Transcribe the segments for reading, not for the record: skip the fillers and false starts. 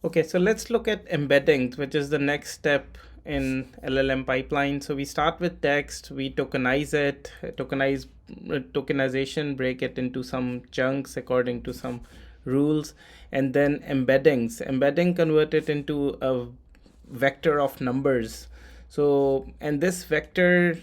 Okay, so let's look at embeddings, which is the next step in LLM pipeline. So we start with text, we tokenize it, tokenization, break it into some chunks according to some rules, and then embeddings. Embedding convert it into a vector of numbers. So, and this vector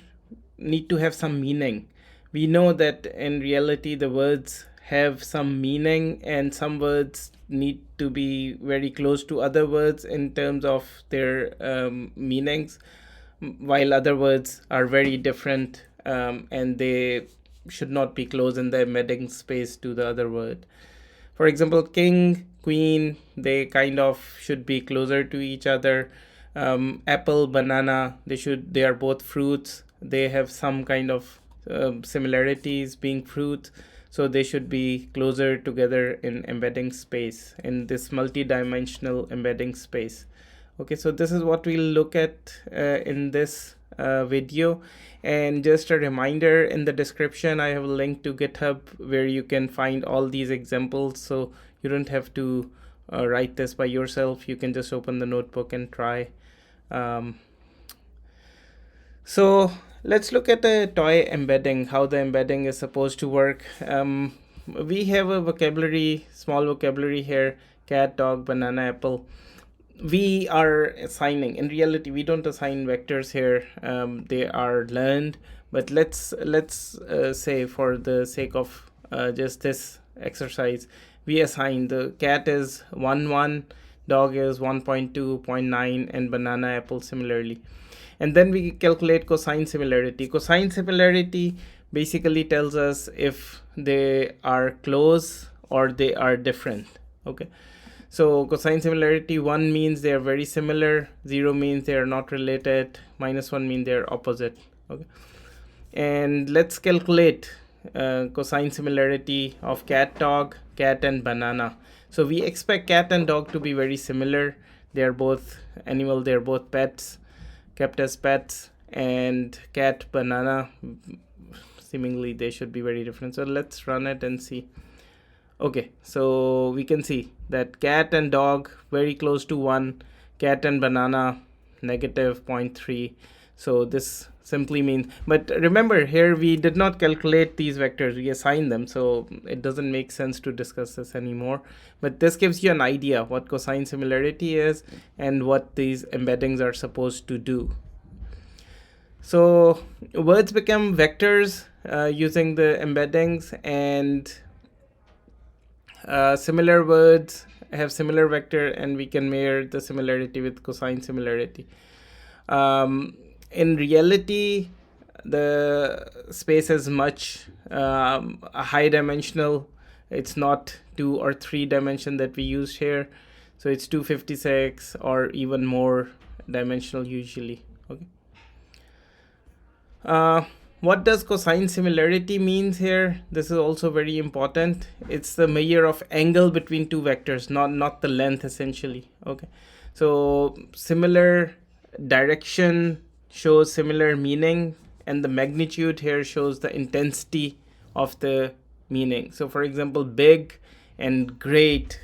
need to have some meaning. We know that in reality the words have some meaning, and some words need to be very close to other words in terms of their meanings, while other words are very different, and they should not be close in the embedding space to the other word. For example, king, queen, they kind of should be closer to each other. Apple, banana, they are both fruits. They have some kind of similarities being fruits, so they should be closer together in embedding space, in this multi-dimensional embedding space. Okay, so this is what we'll look at in this video. And just a reminder, in the description I have a link to GitHub where you can find all these examples, so you don't have to write this by yourself. You can just open the notebook and try. So let's look at the toy embedding, how the embedding is supposed to work. We have a vocabulary, small vocabulary here: cat, dog, banana, apple. We are assigning, in reality we don't assign vectors here, they are learned, but let's say for the sake of just this exercise, we assign the cat is 1 1, dog is 1.2.9, and banana, apple similarly. And then we calculate cosine similarity. Cosine similarity basically tells us if they are close or they are different. Okay, so cosine similarity: 1 means they are very similar, 0 means they are not related, -1 means they are opposite. Okay, and let's calculate cosine similarity of cat, dog, cat, and banana. So we expect cat and dog to be very similar. They are both animal, they are both pets, kept as pets, and cat, banana, seemingly they should be very different. So let's run it and see. Okay, so we can see that cat and dog very close to 1, cat and banana negative 0.3. So this simply means, but remember here we did not calculate these vectors, we assigned them, so it doesn't make sense to discuss this anymore. But this gives you an idea what cosine similarity is and what these embeddings are supposed to do. So words become vectors using the embeddings, and similar words have similar vector, and we can measure the similarity with cosine similarity. In reality, the space is much high dimensional. It's not 2 or 3 dimension that we use here, so it's 256 or even more dimensional usually. Okay. What does cosine similarity means here? This is also very important. It's the measure of angle between two vectors, not the length essentially. Okay, so similar direction shows similar meaning, and the magnitude here shows the intensity of the meaning. So for example, big and great,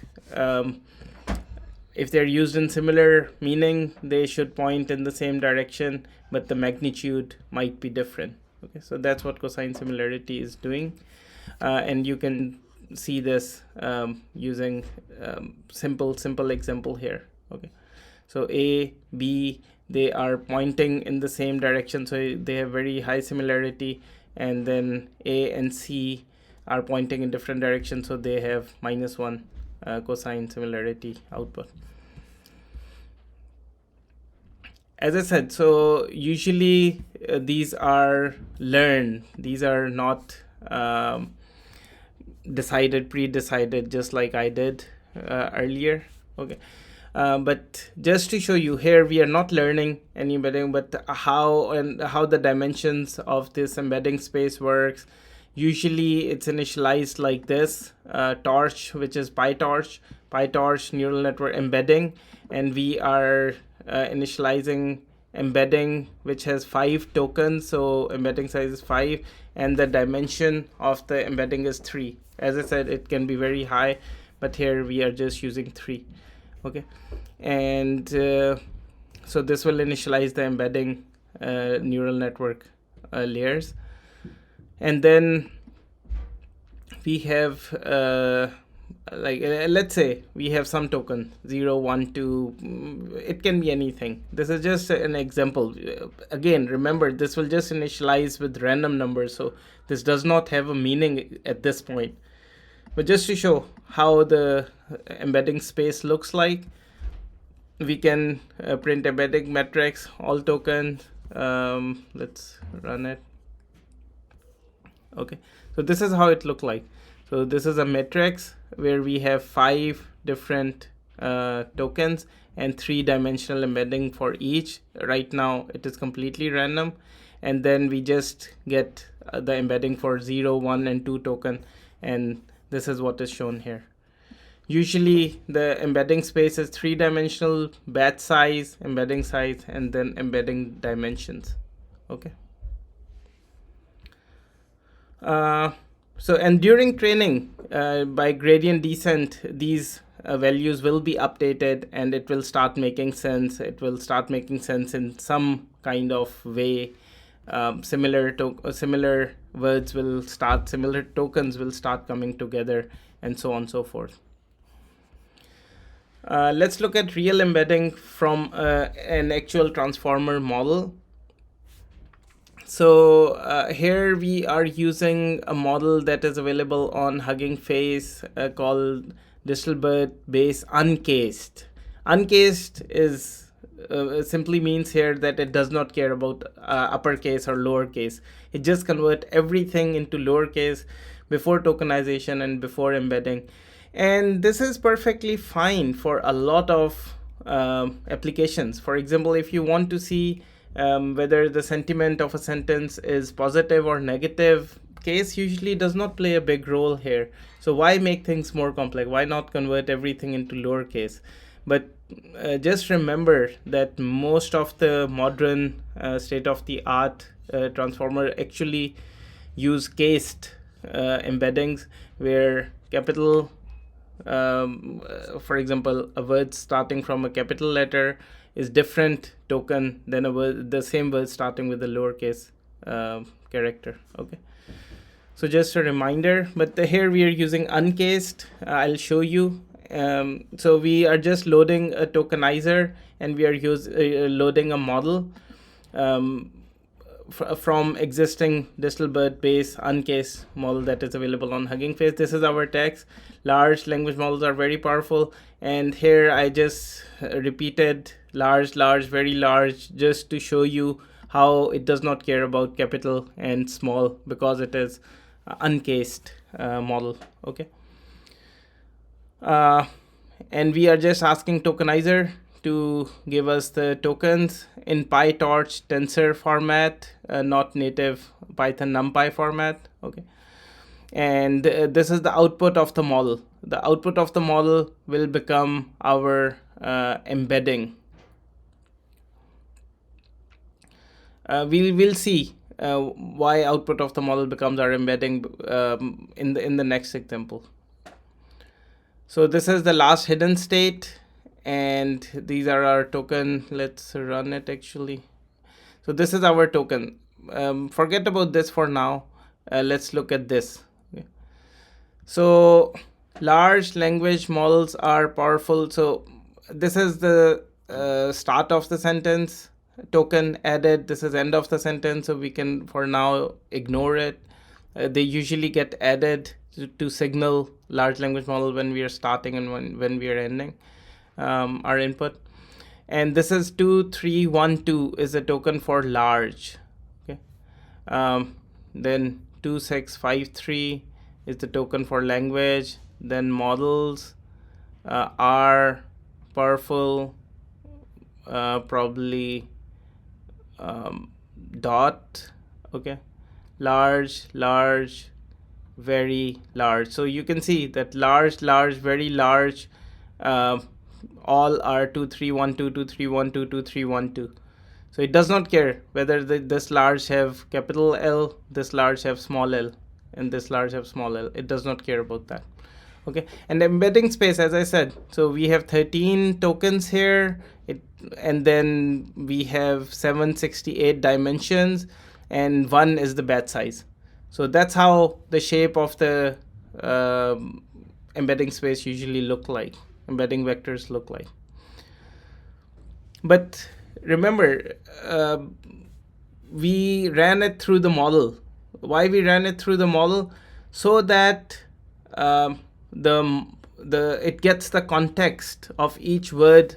if they're used in similar meaning, they should point in the same direction, but the magnitude might be different. Okay, so that's what cosine similarity is doing, and you can see this using simple example here. Okay, so A, B, they are pointing in the same direction, so they have very high similarity, and then A and C are pointing in different directions, so they have -1 cosine similarity output. As I said, so usually these are learned. These are not pre-decided, just like I did earlier. Okay, but just to show you, here we are not learning any embedding, but how the dimensions of this embedding space works. Usually it's initialized like this: torch, which is PyTorch neural network embedding, and we are initializing embedding, which has 5 tokens, so embedding size is 5, and the dimension of the embedding is 3. As I said, it can be very high, but here we are just using 3. Okay, and so this will initialize the embedding neural network layers, and then we have let's say we have some token 0 1 2, it can be anything. This is just an example. Again, remember, this will just initialize with random numbers, so this does not have a meaning at this point, but just to show how the embedding space looks like, we can print embedding matrix all tokens. Let's run it. Okay, so this is how it looked like. So this is a matrix where we have 5 different tokens and 3-dimensional embedding for each. Right now it is completely random, and then we just get the embedding for 0 1 and 2 token, and this is what is shown here. Usually the embedding space is 3-dimensional, batch size, embedding size, and then embedding dimensions. Okay. So, and during training, by gradient descent, these values will be updated, and it will start making sense. It will start making sense in some kind of way. Similar words will start, similar tokens will start coming together, and so on and so forth. Let's look at real embedding from an actual transformer model. So here we are using a model that is available on Hugging Face called Distilbert base uncased. Uncased is simply means here that it does not care about uppercase or lowercase. It just converts everything into lowercase before tokenization and before embedding. And this is perfectly fine for a lot of applications. For example, if you want to see whether the sentiment of a sentence is positive or negative, case usually does not play a big role here. So why make things more complex? Why not convert everything into lowercase? But just remember that most of the modern state-of-the-art transformer actually use cased embeddings, where capital, for example, a word starting from a capital letter is different token than a word, the same word starting with a lowercase character. Okay, so just a reminder, but here we are using uncased. I'll show you. So we are just loading a tokenizer, and we are loading a model from existing Distilbert base uncased model that is available on Hugging Face. This is our text. Large language models are very powerful, and here I just repeated large, very large, just to show you how it does not care about capital and small, because it is uncased model. Okay, and we are just asking tokenizer to give us the tokens in PyTorch tensor format, not native Python NumPy format. Okay, and this is the output of the model. The output of the model will become our embedding. We will see why output of the model becomes our embedding in the next example. So this is the last hidden state, and these are our token. Let's run it actually. So this is our token. Forget about this for now. Let's look at this. Okay. So large language models are powerful. So this is the start of the sentence, token added. This is end of the sentence, so we can for now ignore it. They usually get added to signal large language model when we are starting and when we are ending our input. And this is 2312 is a token for large. Okay, then 2653 is the token for language. Then models are powerful, probably dot. Okay, large, very large. So you can see that large, very large, all are 2312, 2312, 2312. So it does not care whether this large have capital L, this large have small l, and this large have small l. It does not care about that. Okay, and embedding space, as I said, so we have 13 tokens here, and then we have 768 dimensions, and 1 is the batch size. So that's how the shape of the embedding space usually look like, embedding vectors look like. But remember, we ran it through the model. Why we ran it through the model? So that the it gets the context of each word,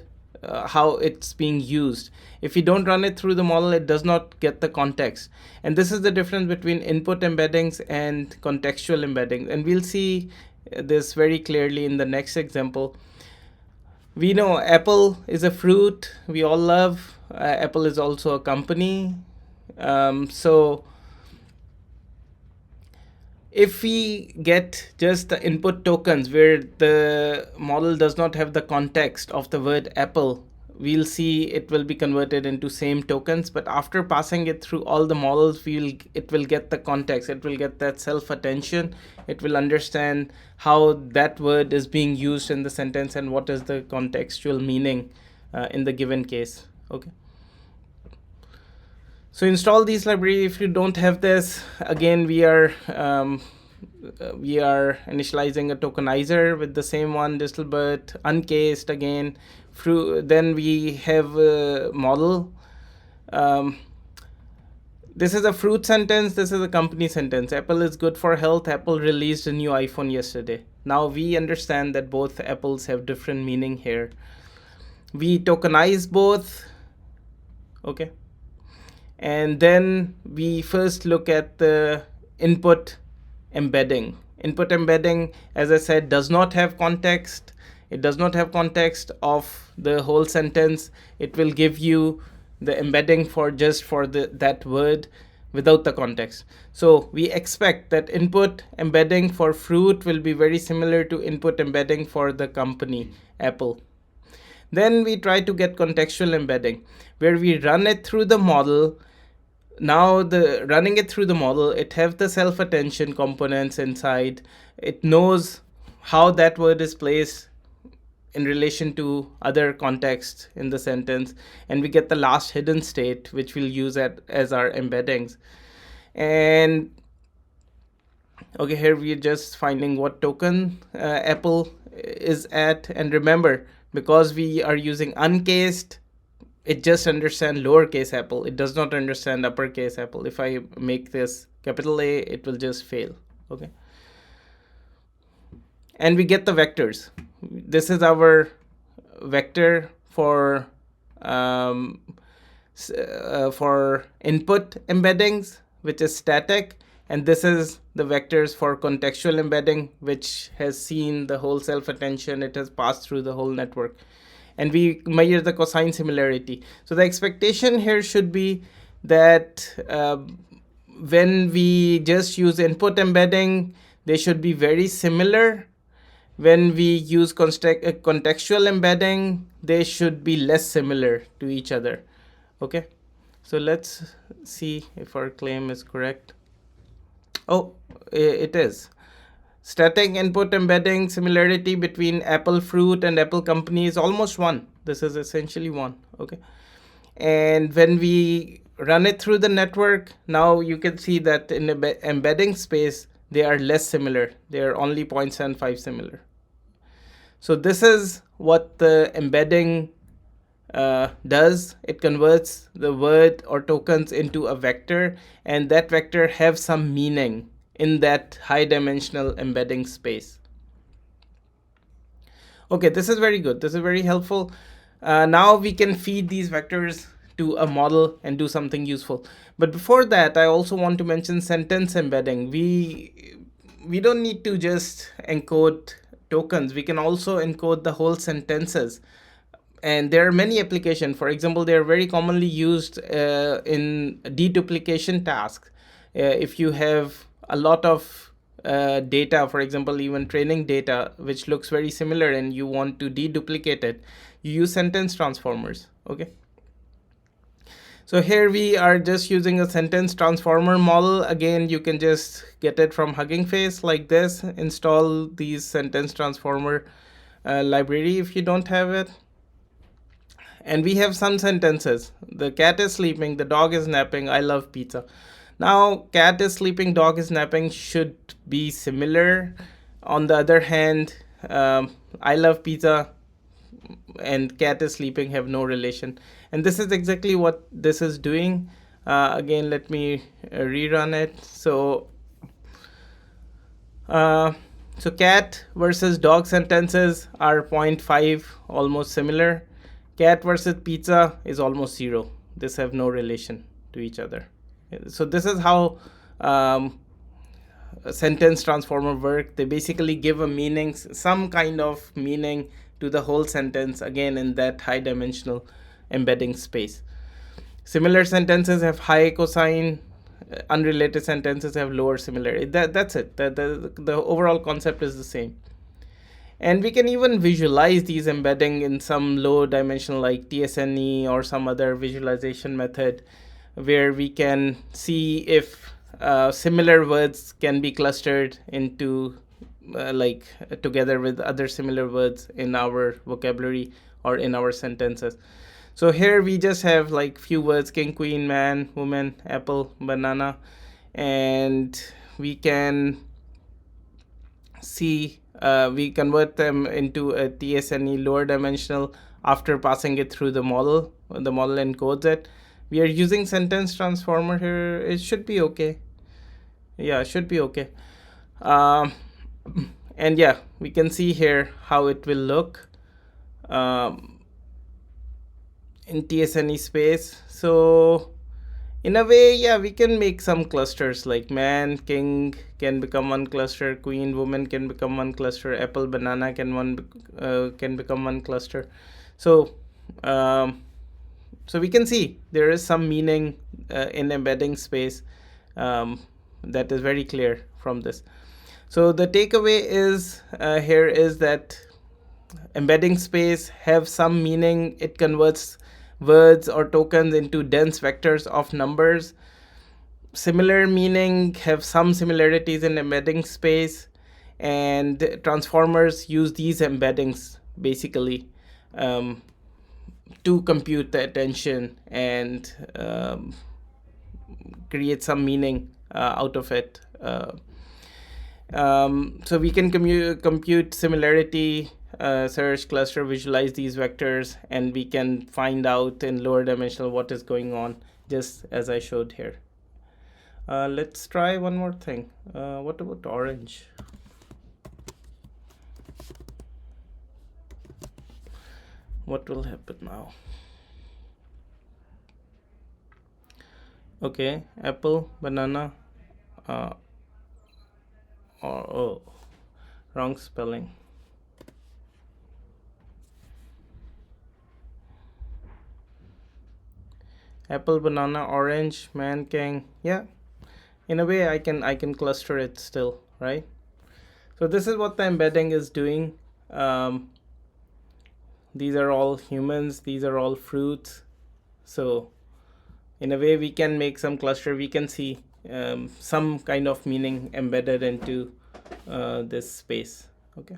how it's being used. If you don't run it through the model, it does not get the context. And this is the difference between input embeddings and contextual embeddings. And we'll see this very clearly in the next example. We know apple is a fruit we all love. Apple is also a company. So if we get just the input tokens where the model does not have the context of the word apple, we'll see it will be converted into same tokens. But after passing it through all the models, it will get the context, it will get that self-attention, it will understand how that word is being used in the sentence and what is the contextual meaning in the given case. Okay. So install these library. If you don't have this, again we are initializing a tokenizer with the same one, Distilbert, uncased again. Then we have a model. This is a fruit sentence. This is a company sentence. Apple is good for health. Apple released a new iPhone yesterday. Now we understand that both apples have different meaning here. We tokenize both. Okay. And then we first look at the input embedding. Input embedding, as I said, does not have context. It does not have context of the whole sentence. It will give you the embedding for that word without the context. So we expect that input embedding for fruit will be very similar to input embedding for the company Apple. Then we try to get contextual embedding, where we run it through the model. Now running it through the model, it has the self-attention components inside. It knows how that word is placed in relation to other contexts in the sentence, and we get the last hidden state, which we'll use as our embeddings. And okay, here we're just finding what token Apple is at. And remember, because we are using uncased, it just understands lowercase apple. It does not understand uppercase apple. If I make this capital A, it will just fail. Okay. And we get the vectors. This is our vector for input embeddings, which is static. And this is the vectors for contextual embedding, which has seen the whole self-attention. It has passed through the whole network. And we measure the cosine similarity. So the expectation here should be that when we just use input embedding, they should be very similar. When we use contextual embedding, they should be less similar to each other. Okay, so let's see if our claim is correct. Oh, it is. Static input embedding similarity between Apple fruit and Apple company is almost 1. This is essentially 1. Okay. And when we run it through the network, now you can see that in embedding space, they are less similar. They are only 0.75 similar. So this is what the embedding does. It converts the word or tokens into a vector, and that vector have some meaning in that high dimensional embedding space. Okay, this is very good. This is very helpful. Now we can feed these vectors to a model and do something useful. But before that, I also want to mention sentence embedding. We don't need to just encode tokens. We can also encode the whole sentences. And there are many applications. For example, they are very commonly used in deduplication tasks. If you have a lot of data, for example, even training data, which looks very similar and you want to deduplicate it, you use sentence transformers. Okay. So here we are just using a sentence transformer model. Again, you can just get it from Hugging Face like this. Install these sentence transformer library if you don't have it. And we have some sentences. The cat is sleeping, the dog is napping, I love pizza. Now, cat is sleeping, dog is napping should be similar. On the other hand, I love pizza and cat is sleeping have no relation. And this is exactly what this is doing. Again, let me rerun it. So cat versus dog sentences are 0.5, almost similar. Cat versus pizza is almost 0. This have no relation to each other. So this is how a sentence transformer work. They basically give a meaning, some kind of meaning to the whole sentence, again in that high dimensional embedding space. Similar sentences have high cosine, unrelated sentences have lower similarity. That's it. The overall concept is the same. And we can even visualize these embedding in some low dimension like TSNE or some other visualization method where we can see if similar words can be clustered into together with other similar words in our vocabulary or in our sentences. So here we just have like few words: king, queen, man, woman, apple, banana, and we can see we convert them into a TSNE lower dimensional after passing it through the model. The model encodes it. We are using sentence transformer here. It should be okay. Yeah, it should be okay. And yeah, we can see here how it will look in TSNE space. So in a way, yeah, we can make some clusters like man, king can become one cluster, queen, woman can become one cluster, apple, banana can become one cluster. So so we can see there is some meaning in embedding space that is very clear from this. So the takeaway is here is that embedding space have some meaning. It converts words or tokens into dense vectors of numbers. Similar meaning have some similarities in embedding space, and transformers use these embeddings basically to compute the attention and create some meaning out of it. So we can compute similarity, search, cluster, visualize these vectors, and we can find out in lower dimensional what is going on, just as I showed here. Let's try one more thing. What about orange? What will happen now? Okay, apple, banana, oh, wrong spelling. Apple, banana, orange, man, king. Yeah, in a way I can cluster it still, right? So this is what the embedding is doing. These are all humans, these are all fruits. So in a way we can make some cluster. We can see some kind of meaning embedded into this space.